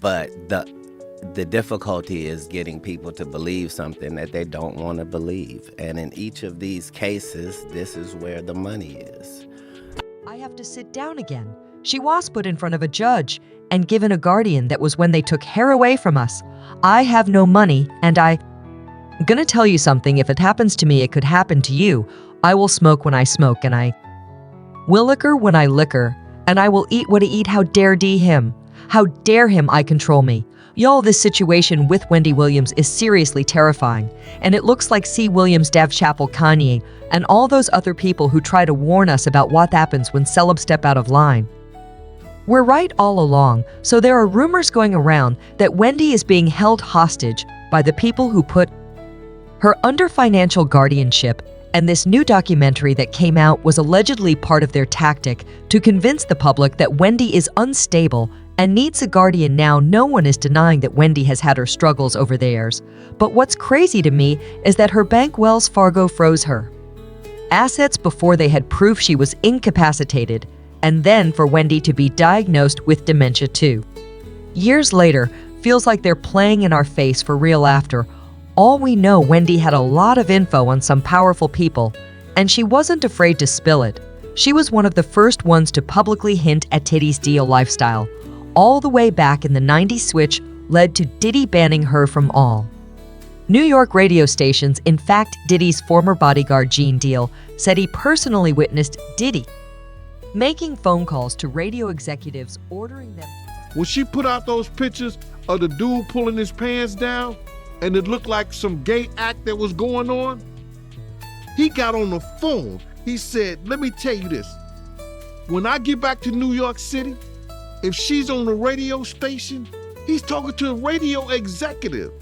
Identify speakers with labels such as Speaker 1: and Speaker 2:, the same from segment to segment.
Speaker 1: But the difficulty is getting people to believe something that they don't want to believe. And in each of these cases, this is where the money is.
Speaker 2: I have to sit down again. She was put in front of a judge and given a guardian. That was when they took her away from us. I have no money, and I'm gonna tell you something. If it happens to me, it could happen to you. I will smoke when I smoke, and I will liquor when I liquor, and I will eat what I eat. How dare him? How dare him I control me? Y'all, this situation with Wendy Williams is seriously terrifying, and it looks like C. Williams, Dave Chappelle, Kanye, and all those other people who try to warn us about what happens when celebs step out of line. We're right all along, so there are rumors going around that Wendy is being held hostage by the people who put her under financial guardianship, and this new documentary that came out was allegedly part of their tactic to convince the public that Wendy is unstable and needs a guardian. Now, no one is denying that Wendy has had her struggles over the years, but what's crazy to me is that her bank, Wells Fargo, froze her assets before they had proof she was incapacitated, and then for Wendy to be diagnosed with dementia 2 years later feels like they're playing in our face for real. After all we know, Wendy had a lot of info on some powerful people, and she wasn't afraid to spill it. She was one of the first ones to publicly hint at Diddy's deal lifestyle. All the way back in the 90s, switch led to Diddy banning her from all New York radio stations. In fact, Diddy's former bodyguard Gene Deal said he personally witnessed Diddy making phone calls to radio executives ordering them.
Speaker 3: When she put out those pictures of the dude pulling his pants down and it looked like some gay act that was going on, he got on the phone. He said, let me tell you this. When I get back to New York City, if she's on the radio station, he's talking to a radio executive.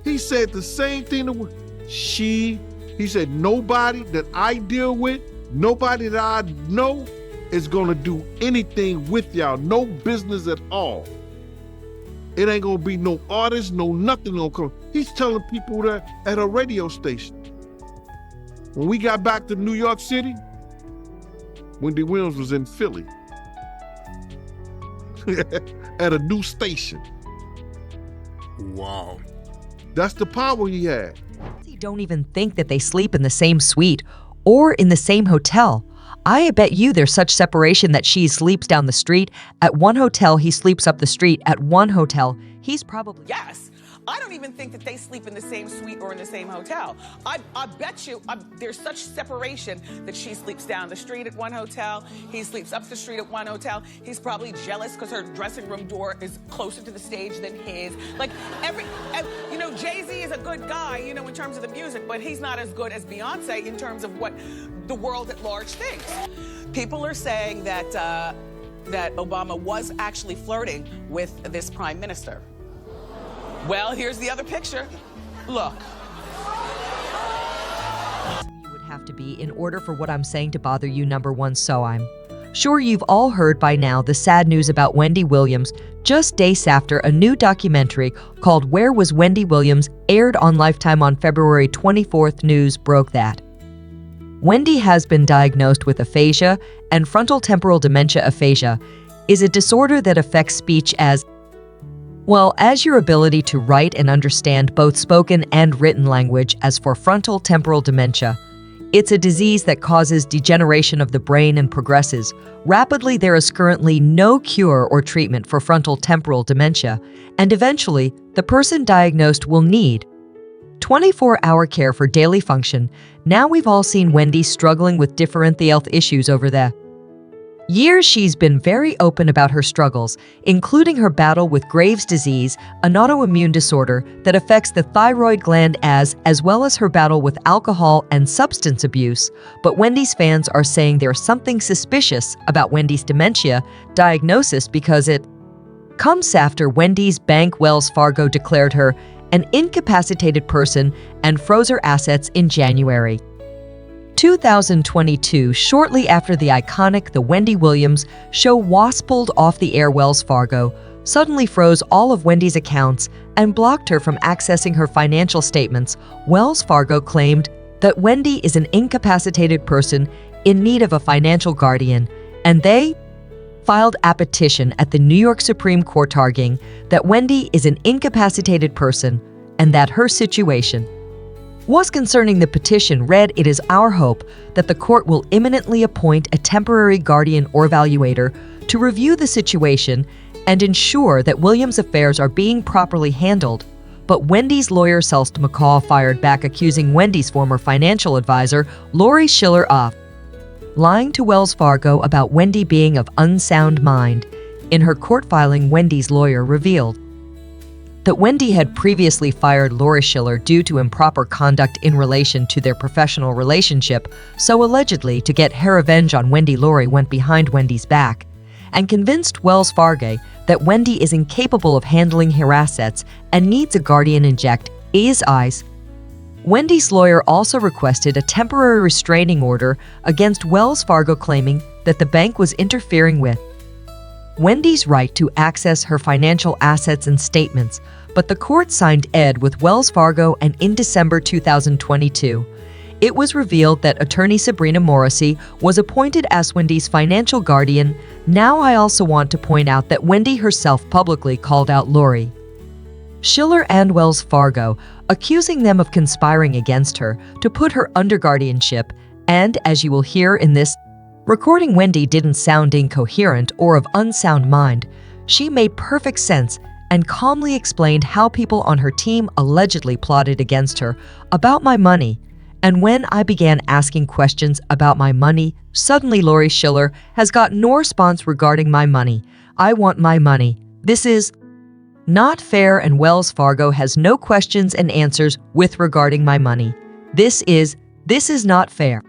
Speaker 3: He said the same thing to he said, nobody that I deal with, nobody that I know is gonna do anything with y'all, no business at all. It ain't gonna be no artist, no nothing gonna come. He's telling people that at a radio station. When we got back to New York City, Wendy Williams was in Philly at a new station.
Speaker 4: Wow.
Speaker 3: That's the power he had.
Speaker 2: They don't even think that they sleep in the same suite or in the same hotel. I bet you there's such separation that she sleeps down the street at one hotel, he sleeps up the street at one hotel. He's probably...
Speaker 5: Yes. I don't even think that they sleep in the same suite or in the same hotel. I bet you there's such separation that she sleeps down the street at one hotel, he sleeps up the street at one hotel. He's probably jealous because her dressing room door is closer to the stage than his. Like you know, Jay-Z is a good guy, you know, in terms of the music, but he's not as good as Beyonce in terms of what the world at large thinks. People are saying that that Obama was actually flirting with this prime minister. Well, here's the other picture. Look.
Speaker 2: You would have to be in order for what I'm saying to bother you, number one. So I'm sure you've all heard by now the sad news about Wendy Williams. Just days after a new documentary called Where Was Wendy Williams aired on Lifetime on February 24th, news broke that Wendy has been diagnosed with aphasia, and frontal temporal dementia. Aphasia is a disorder that affects speech as well as your ability to write and understand both spoken and written language. As for frontal temporal dementia, it's a disease that causes degeneration of the brain and progresses rapidly. There is currently no cure or treatment for frontal temporal dementia, and eventually, the person diagnosed will need 24-hour care for daily function. Now, we've all seen Wendy struggling with different health issues over the years. She's been very open about her struggles, including her battle with Graves' disease, an autoimmune disorder that affects the thyroid gland, as well as her battle with alcohol and substance abuse. But Wendy's fans are saying there's something suspicious about Wendy's dementia diagnosis because it comes after Wendy's bank, Wells Fargo, declared her an incapacitated person and froze her assets in January 2022, shortly after the iconic The Wendy Williams Show was pulled off the air. Wells Fargo suddenly froze all of Wendy's accounts and blocked her from accessing her financial statements. Wells Fargo claimed that Wendy is an incapacitated person in need of a financial guardian, and they filed a petition at the New York Supreme Court arguing that Wendy is an incapacitated person and that her situation was concerning. The petition read, "It is our hope that the court will imminently appoint a temporary guardian or evaluator to review the situation and ensure that Williams' affairs are being properly handled." But Wendy's lawyer, Celeste McCall, fired back, accusing Wendy's former financial advisor, Laurie Schiller, of lying to Wells Fargo about Wendy being of unsound mind. In her court filing, Wendy's lawyer revealed that Wendy had previously fired Laurie Schiller due to improper conduct in relation to their professional relationship, so allegedly to get her revenge on Wendy, Laurie went behind Wendy's back and convinced Wells Fargo that Wendy is incapable of handling her assets and needs a guardian inject his eyes. Wendy's lawyer also requested a temporary restraining order against Wells Fargo, claiming that the bank was interfering with Wendy's right to access her financial assets and statements, but the court signed ed with Wells Fargo, and in December 2022, it was revealed that attorney Sabrina Morrissey was appointed as Wendy's financial guardian. Now, I also want to point out that Wendy herself publicly called out Laurie Schiller and Wells Fargo, accusing them of conspiring against her to put her under guardianship, and as you will hear in this recording, Wendy didn't sound incoherent or of unsound mind. She made perfect sense and calmly explained how people on her team allegedly plotted against her about my money. And when I began asking questions about my money, suddenly Laurie Schiller has got no response regarding my money. I want my money. This is not fair, and Wells Fargo has no questions and answers with regarding my money. This is not fair.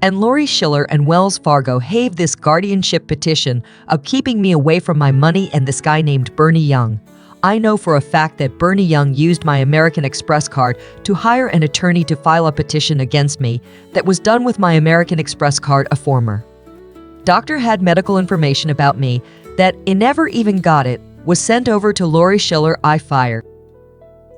Speaker 2: And Laurie Schiller and Wells Fargo have this guardianship petition of keeping me away from my money and this guy named Bernie Young. I know for a fact that Bernie Young used my American Express card to hire an attorney to file a petition against me that was done with my American Express card. A former doctor had medical information about me that I never even got. It was sent over to Laurie Schiller. I fired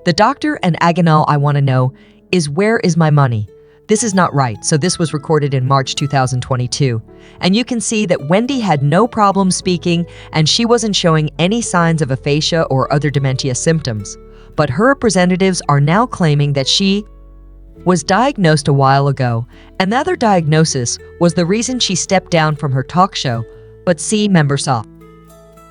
Speaker 2: the doctor, and Agonal, I want to know is, where is my money? This is not right. So this was recorded in March 2022. And you can see that Wendy had no problem speaking, and she wasn't showing any signs of aphasia or other dementia symptoms. But her representatives are now claiming that she was diagnosed a while ago, and the other diagnosis was the reason she stepped down from her talk show. But see, members of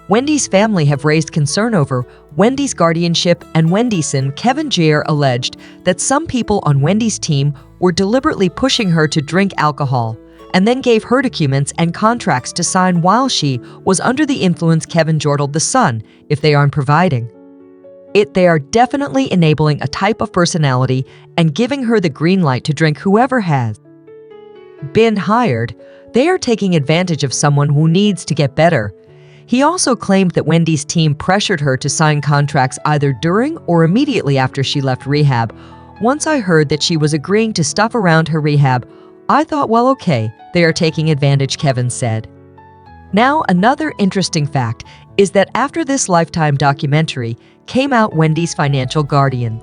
Speaker 2: Wendy's family have raised concern over Wendy's guardianship, and Wendy's son, Kevin Jair, alleged that some people on Wendy's team were deliberately pushing her to drink alcohol and then gave her documents and contracts to sign while she was under the influence. Kevin jortled the son if they aren't providing it. They are definitely enabling a type of personality and giving her the green light to drink. Whoever has been hired, they are taking advantage of someone who needs to get better. He also claimed that Wendy's team pressured her to sign contracts either during or immediately after she left rehab. Once I heard that she was agreeing to stuff around her rehab, I thought, well, okay, they are taking advantage, Kevin said. Now, another interesting fact is that after this Lifetime documentary came out, Wendy's financial guardian,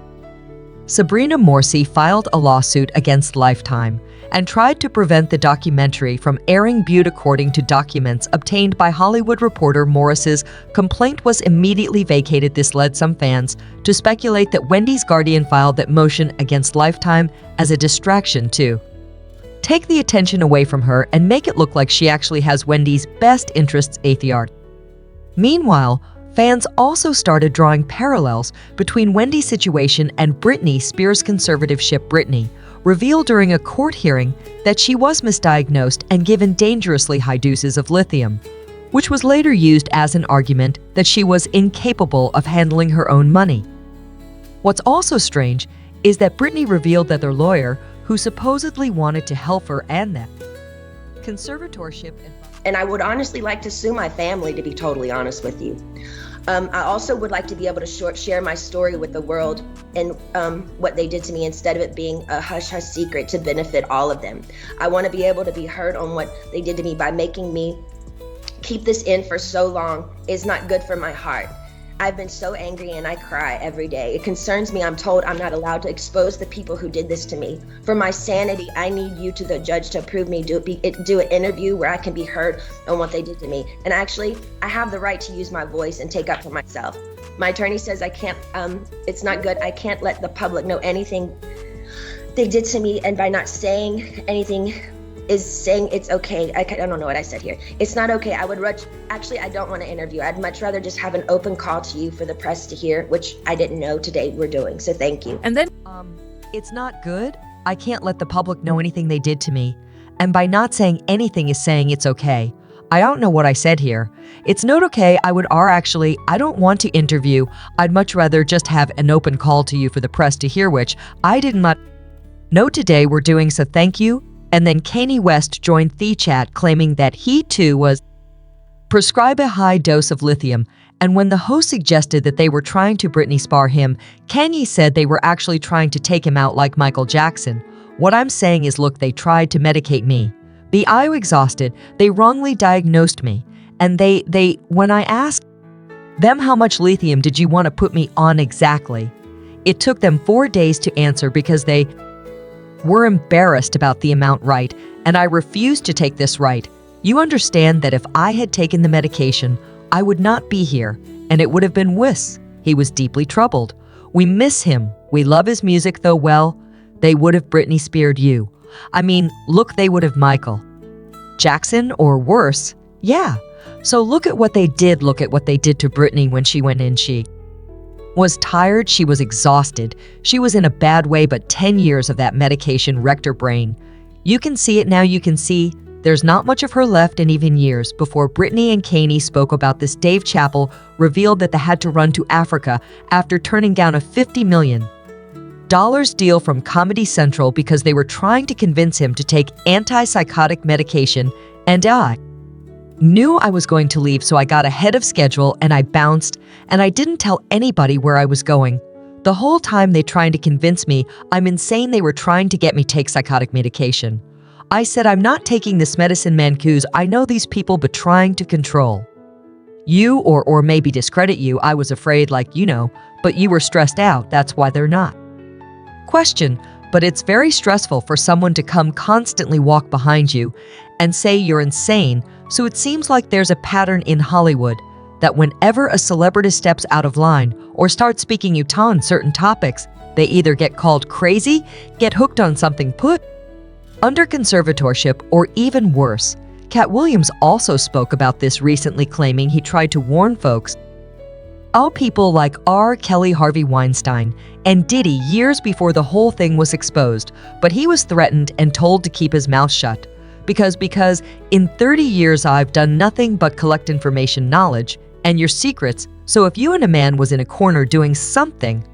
Speaker 2: Sabrina Morrissey, filed a lawsuit against Lifetime and tried to prevent the documentary from airing. According to documents obtained by Hollywood Reporter, Morris's complaint was immediately vacated. This led some fans to speculate that Wendy's guardian filed that motion against Lifetime as a distraction to take the attention away from her and make it look like she actually has Wendy's best interests at heart. Meanwhile, fans also started drawing parallels between Wendy's situation and Britney Spears' conservatorship. Britney revealed during a court hearing that she was misdiagnosed and given dangerously high doses of lithium, which was later used as an argument that she was incapable of handling her own money. What's also strange is that Britney revealed that their lawyer, who supposedly wanted to help her and them, conservatorship
Speaker 4: and I would honestly like to sue my family, to be totally honest with you. I also would like to be able to share my story with the world and what they did to me, instead of it being a hush-hush secret to benefit all of them. I want to be able to be heard on what they did to me. By making me keep this in for so long is not good for my heart. I've been so angry and I cry every day. It concerns me. I'm told I'm not allowed to expose the people who did this to me. For my sanity, I need you to the judge to approve me, do an interview where I can be heard on what they did to me. And actually, I have the right to use my voice and take up for myself. My attorney says I can't, it's not good. I can't let the public know anything they did to me, and by not saying anything is saying it's okay. I don't know what I said here. It's not okay. I don't want to interview. I'd much rather just have an open call to you for the press to hear, which I didn't know today we're doing. So thank you.
Speaker 2: And then, it's not good. I can't let the public know anything they did to me. And by not saying anything is saying it's okay. I don't know what I said here. It's not okay. I don't want to interview. I'd much rather just have an open call to you for the press to hear, which I didn't know today we're doing, so thank you. And then Kanye West joined the chat claiming that he too was prescribed a high dose of lithium. And when the host suggested that they were trying to Britney spar him, Kanye said they were actually trying to take him out like Michael Jackson. What I'm saying is, look, they tried to medicate me. I was exhausted. They wrongly diagnosed me. And when I asked them how much lithium did you want to put me on exactly, it took them 4 days to answer because they were embarrassed about the amount, right? And I refused to take this, right? You understand that if I had taken the medication, I would not be here, and it would have been worse. He was deeply troubled. We miss him. We love his music, though. Well, they would have Britney speared you. I mean, look, they would have Michael Jackson or worse. Yeah. So look at what they did. Look at what they did to Britney when she went in. She was tired. She was exhausted. She was in a bad way, but 10 years of that medication wrecked her brain. You can see it now. You can see there's not much of her left. And even years before Britney and Kanye spoke about this, Dave Chappelle revealed that they had to run to Africa after turning down a $50 million deal from Comedy Central because they were trying to convince him to take antipsychotic medication. And I knew I was going to leave, so I got ahead of schedule and I bounced, and I didn't tell anybody where I was going. The whole time they trying to convince me I'm insane, they were trying to get me take psychotic medication. I said I'm not taking this medicine, man, 'cause I know these people but trying to control you or maybe discredit you. I was afraid, but you were stressed out. That's why they're not. Question, but it's very stressful for someone to come constantly walk behind you and say you're insane. So it seems like there's a pattern in Hollywood that whenever a celebrity steps out of line or starts speaking out on certain topics, they either get called crazy, get hooked on something, put under conservatorship, or even worse. Katt Williams also spoke about this recently, claiming he tried to warn folks, all people like R. Kelly, Harvey Weinstein, and Diddy years before the whole thing was exposed, but he was threatened and told to keep his mouth shut. Because in 30 years I've done nothing but collect information, knowledge, and your secrets. So if you and a man was in a corner doing something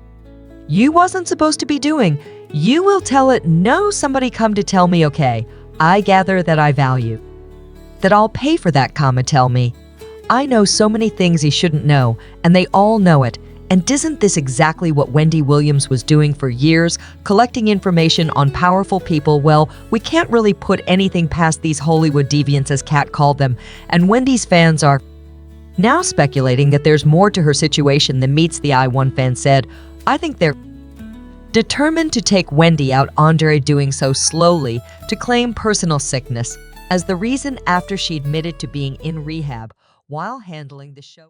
Speaker 2: you wasn't supposed to be doing, you will tell it. No, somebody come to tell me, okay, I gather that I value, that I'll pay for that, tell me. I know so many things he shouldn't know, and they all know it. And isn't this exactly what Wendy Williams was doing for years, collecting information on powerful people? Well, we can't really put anything past these Hollywood deviants, as Katt called them, and Wendy's fans are now speculating that there's more to her situation than meets the eye. One fan said, I think they're determined to take Wendy out, Andre doing so slowly to claim personal sickness as the reason after she admitted to being in rehab while handling the show.